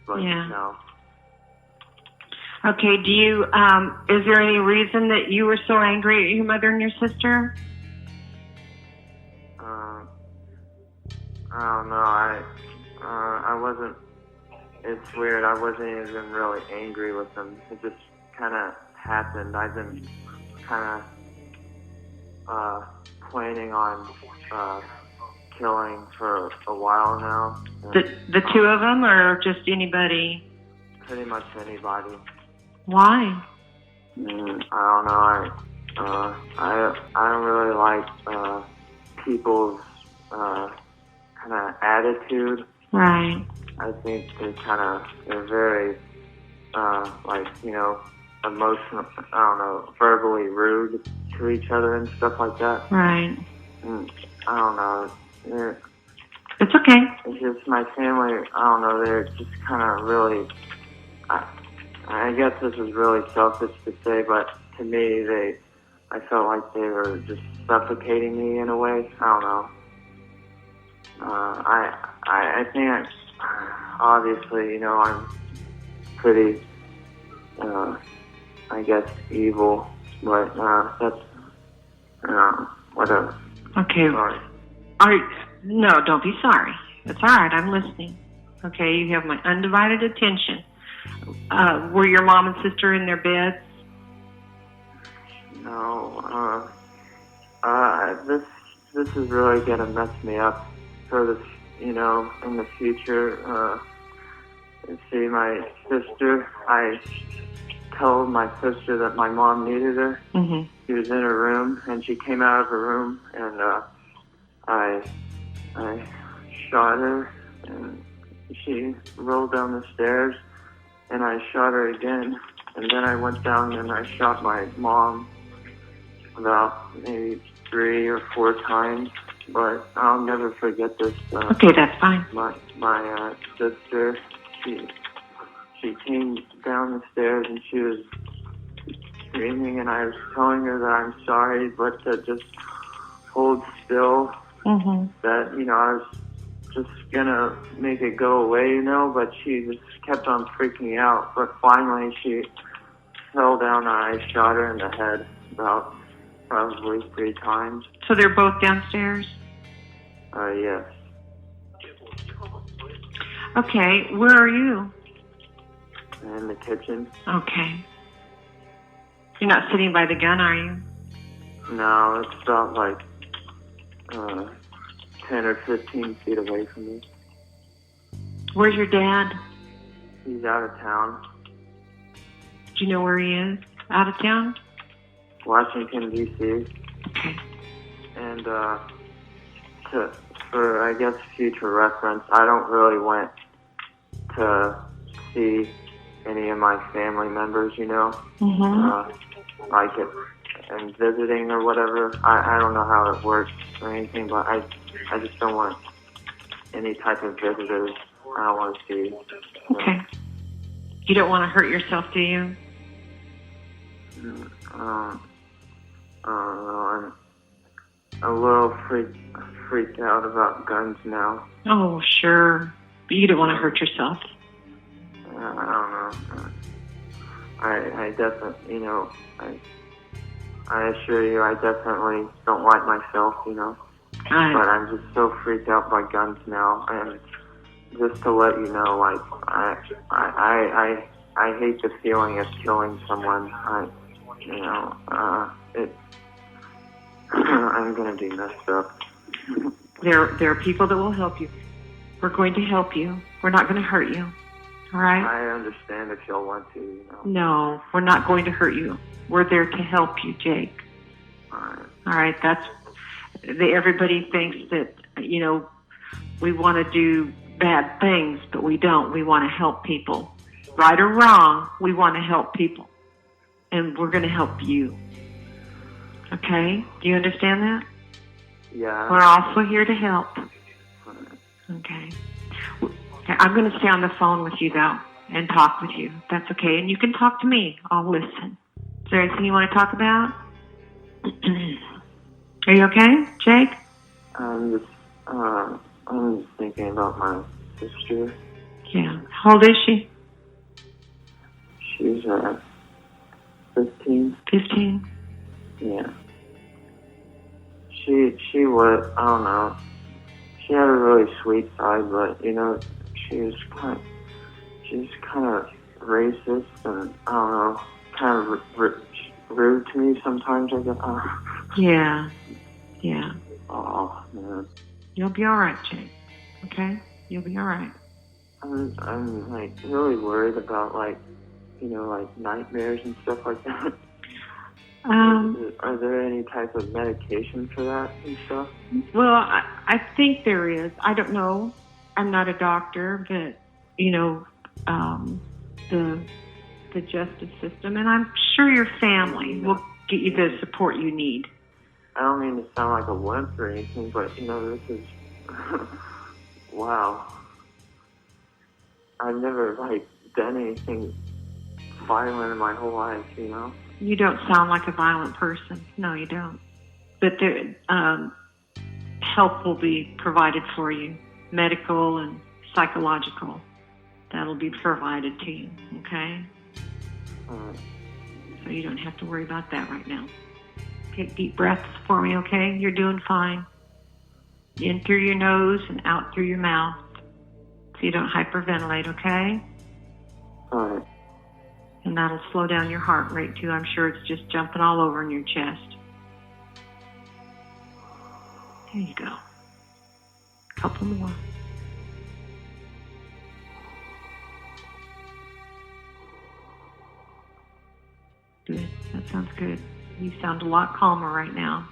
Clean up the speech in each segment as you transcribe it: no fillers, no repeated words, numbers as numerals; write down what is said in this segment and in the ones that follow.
but Yeah. no. Okay, do you, is there any reason that you were so angry at your mother and your sister? I don't know. I wasn't. It's weird. I wasn't even really angry with them. It just kind of happened. I've been kind of planning on killing for a while now. The two of them, or just anybody? Pretty much anybody. Why? I don't know. I don't really like people's kind of attitude. Right. I think they're very like, you know, emotional. I don't know, verbally rude to each other and stuff like that. Right. And I don't know. It's okay. It's just my family. I don't know. They're just kind of really. I guess this is really selfish to say, but to me, I felt like they were just suffocating me in a way. I don't know. I think, obviously, you know, I'm pretty, I guess, evil, but that's, whatever. Okay. Sorry. No, don't be sorry. It's all right. I'm listening. Okay, you have my undivided attention. Were your mom and sister in their beds? No. This is really gonna mess me up for this, you know, in the future. See, my sister, I told my sister that my mom needed her. Mm-hmm. She was in her room, and she came out of her room, and I shot her, and she rolled down the stairs, and I shot her again, and then I went down and I shot my mom about maybe 3 or 4 times, but I'll never forget this. Okay, that's fine. My sister, she came down the stairs and she was screaming, and I was telling her that I'm sorry, but to just hold still. Mm-hmm. That, you know, I was just gonna make it go away, you know, but she just kept on freaking out. But finally she fell down and I shot her in the head about probably 3 times. So they're both downstairs? Yes. Okay, where are you? In the kitchen. Okay. You're not sitting by the gun, are you? No, it's about like 10 or 15 feet away from me. Where's your dad? He's out of town. Do you know where he is? Out of town? Washington, D.C. Okay. And for, I guess, future reference, I don't really want to see any of my family members, you know, like it, and visiting or whatever. I don't know how it works or anything, but I just don't want any type of visitors. I don't want to see. Okay. You don't want to hurt yourself, do you? I don't know. I'm a little freaked out about guns now. Oh, sure. But you don't want to hurt yourself. I don't know. I definitely, you know, I assure you, I definitely don't like myself, you know. But I'm just so freaked out by guns now, and just to let you know, like, I hate the feeling of killing someone. I'm gonna be messed up. There are people that will help you. We're going to help you. We're not going to hurt you. All right? I understand if y'all want to, you know. No, we're not going to hurt you. We're there to help you, Jake. All right, everybody thinks that, you know, we want to do bad things, but we don't. We want to help people. Right or wrong, we want to help people. And we're going to help you. Okay? Do you understand that? Yeah. We're also here to help. Okay. I'm going to stay on the phone with you, though, and talk with you. That's okay. And you can talk to me. I'll listen. Is there anything you want to talk about? Are you okay, Jake? I'm just thinking about my sister. Yeah. How old is she? She's 15. 15? Yeah. She was, I don't know. She had a really sweet side, but she's kind of racist and I don't know, kind of rude to me sometimes. I guess. Yeah. Oh man. You'll be all right, Jake. Okay, you'll be all right. I'm like really worried about like nightmares and stuff like that. Are there any type of medication for that and stuff? Well, I think there is. I don't know. I'm not a doctor, but the justice system, and I'm sure your family will get you the support you need. I don't mean to sound like a wimp or anything, but this is wow. I've never done anything violent in my whole life, You don't sound like a violent person. No, you don't. But there, help will be provided for you, medical and psychological. That'll be provided to you, okay? All right. So you don't have to worry about that right now. Take deep breaths for me, okay? You're doing fine. In through your nose and out through your mouth, so you don't hyperventilate, okay? All right. And that'll slow down your heart rate, too. I'm sure it's just jumping all over in your chest. There you go. A couple more. Good. That sounds good. You sound a lot calmer right now.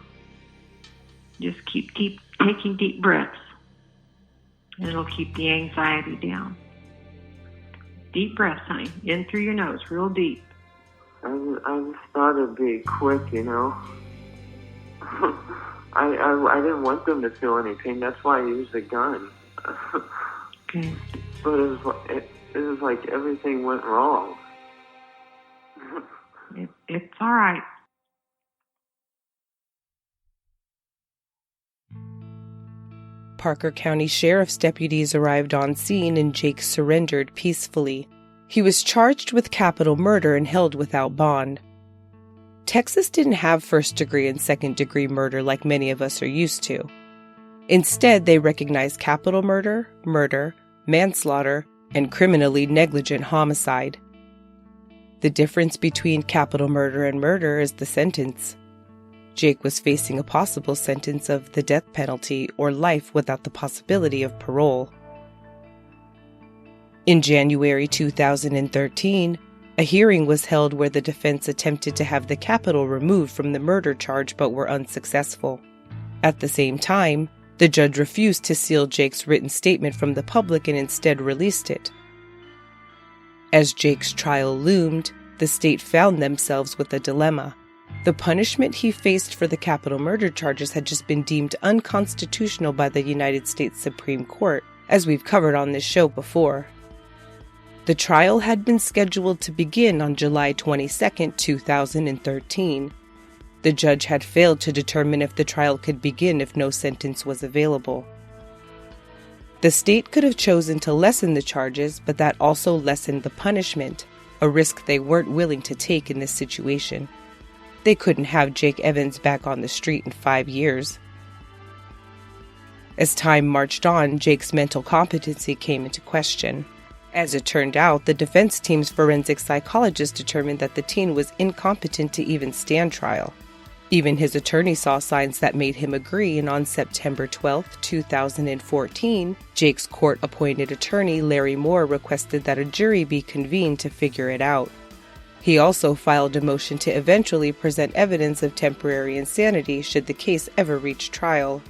Just keep taking deep breaths, and it'll keep the anxiety down. Deep breaths, honey. In through your nose, real deep. I just thought it'd be quick, I didn't want them to feel anything. That's why I used a gun. Okay. But it was like everything went wrong. It's all right. Parker County Sheriff's deputies arrived on scene and Jake surrendered peacefully. He was charged with capital murder and held without bond. Texas didn't have first-degree and second-degree murder like many of us are used to. Instead, they recognized capital murder, manslaughter, and criminally negligent homicide. The difference between capital murder and murder is the sentence. Jake was facing a possible sentence of the death penalty or life without the possibility of parole. In January 2013, a hearing was held where the defense attempted to have the capital removed from the murder charge but were unsuccessful. At the same time, the judge refused to seal Jake's written statement from the public and instead released it. As Jake's trial loomed, the state found themselves with a dilemma. The punishment he faced for the capital murder charges had just been deemed unconstitutional by the United States Supreme Court, as we've covered on this show before. The trial had been scheduled to begin on July 22, 2013. The judge had failed to determine if the trial could begin if no sentence was available. The state could have chosen to lessen the charges, but that also lessened the punishment, a risk they weren't willing to take in this situation. They couldn't have Jake Evans back on the street in 5 years. As time marched on, Jake's mental competency came into question. As it turned out, the defense team's forensic psychologist determined that the teen was incompetent to even stand trial. Even his attorney saw signs that made him agree, and on September 12, 2014, Jake's court-appointed attorney, Larry Moore, requested that a jury be convened to figure it out. He also filed a motion to eventually present evidence of temporary insanity should the case ever reach trial.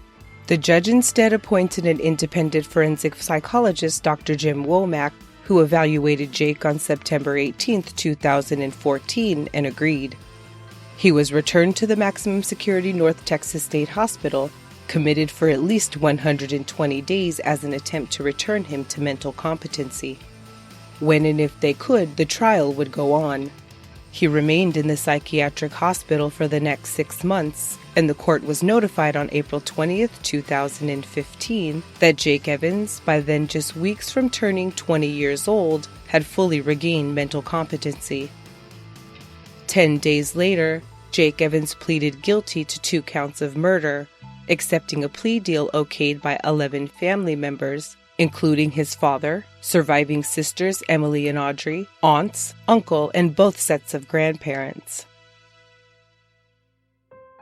The judge instead appointed an independent forensic psychologist, Dr. Jim Womack, who evaluated Jake on September 18, 2014, and agreed. He was returned to the maximum security North Texas State Hospital, committed for at least 120 days as an attempt to return him to mental competency. When and if they could, the trial would go on. He remained in the psychiatric hospital for the next 6 months, and the court was notified on April 20th, 2015, that Jake Evans, by then just weeks from turning 20 years old, had fully regained mental competency. 10 days later, Jake Evans pleaded guilty to 2 counts of murder, accepting a plea deal okayed by 11 family members, including his father, surviving sisters Emily and Audrey, aunts, uncle, and both sets of grandparents.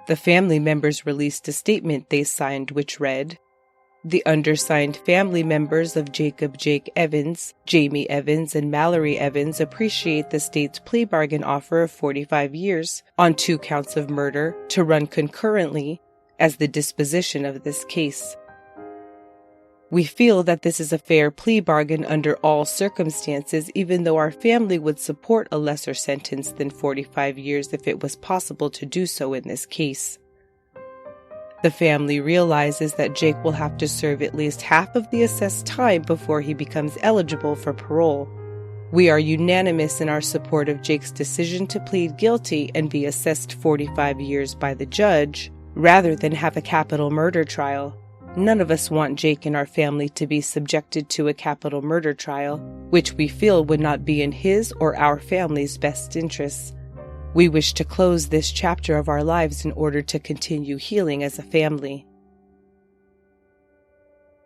The family members released a statement they signed which read, "The undersigned family members of Jacob Jake Evans, Jami Evans, and Mallory Evans appreciate the state's plea bargain offer of 45 years on 2 counts of murder to run concurrently as the disposition of this case. We feel that this is a fair plea bargain under all circumstances, even though our family would support a lesser sentence than 45 years if it was possible to do so in this case. The family realizes that Jake will have to serve at least half of the assessed time before he becomes eligible for parole. We are unanimous in our support of Jake's decision to plead guilty and be assessed 45 years by the judge, rather than have a capital murder trial. None of us want Jake and our family to be subjected to a capital murder trial, which we feel would not be in his or our family's best interests. We wish to close this chapter of our lives in order to continue healing as a family."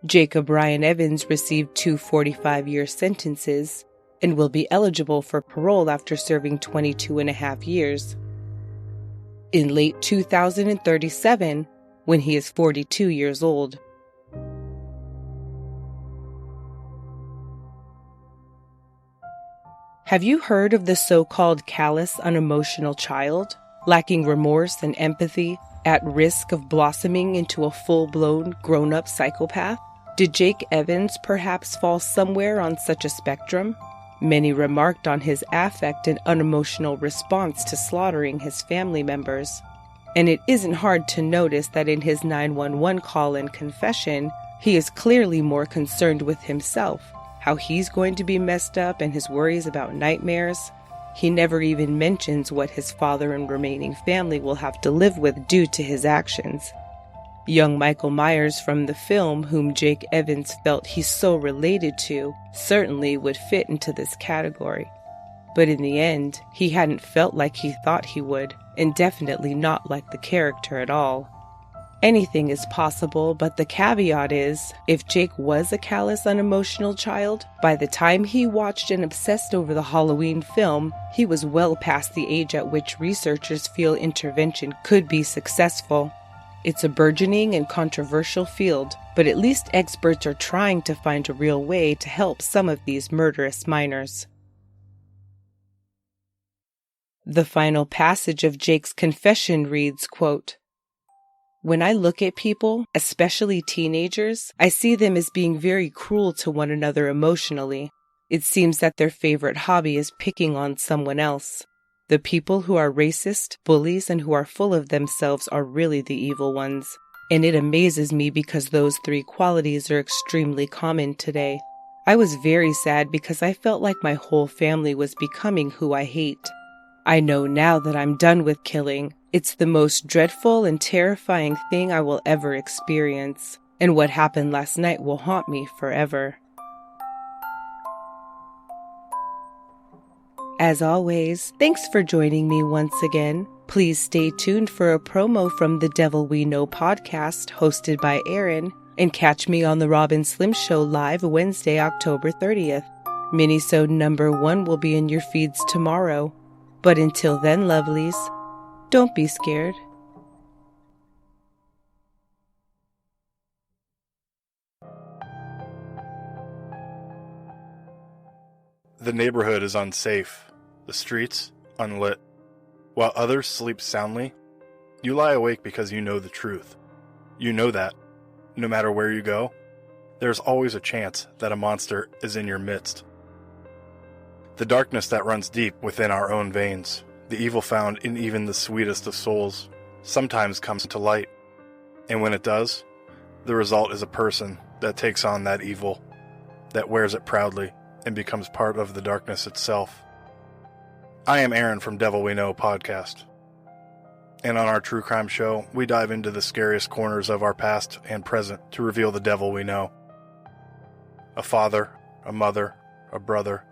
Jacob Ryan Evans received 2 45-year sentences and will be eligible for parole after serving 22 and a half years. In late 2037, when he is 42 years old. Have you heard of the so-called callous, unemotional child, lacking remorse and empathy, at risk of blossoming into a full-blown, grown-up psychopath? Did Jake Evans perhaps fall somewhere on such a spectrum? Many remarked on his affect and unemotional response to slaughtering his family members. And it isn't hard to notice that in his 911 call and confession, he is clearly more concerned with himself, how he's going to be messed up and his worries about nightmares. He never even mentions what his father and remaining family will have to live with due to his actions. Young Michael Myers from the film, whom Jake Evans felt he so related to, certainly would fit into this category. But in the end, he hadn't felt like he thought he would, and definitely not like the character at all. Anything is possible, but the caveat is, if Jake was a callous, unemotional child, by the time he watched and obsessed over the Halloween film, he was well past the age at which researchers feel intervention could be successful. It's a burgeoning and controversial field, but at least experts are trying to find a real way to help some of these murderous minors. The final passage of Jake's confession reads, quote, "When I look at people, especially teenagers, I see them as being very cruel to one another emotionally. It seems that their favorite hobby is picking on someone else. The people who are racist, bullies, and who are full of themselves are really the evil ones. And it amazes me because those 3 qualities are extremely common today. I was very sad because I felt like my whole family was becoming who I hate. I know now that I'm done with killing. It's the most dreadful and terrifying thing I will ever experience, and what happened last night will haunt me forever." As always, thanks for joining me once again. Please stay tuned for a promo from the Devil We Know podcast hosted by Aaron, and catch me on the Robin Slim Show live Wednesday, October 30th. Minisode number 1 will be in your feeds tomorrow. But until then, lovelies, don't be scared. The neighborhood is unsafe, the streets unlit. While others sleep soundly, you lie awake because you know the truth. You know that, no matter where you go, there's always a chance that a monster is in your midst. The darkness that runs deep within our own veins, the evil found in even the sweetest of souls, sometimes comes to light. And when it does, the result is a person that takes on that evil, that wears it proudly, and becomes part of the darkness itself. I am Aaron from Devil We Know podcast. And on our true crime show, we dive into the scariest corners of our past and present to reveal the devil we know. A father, a mother, a brother,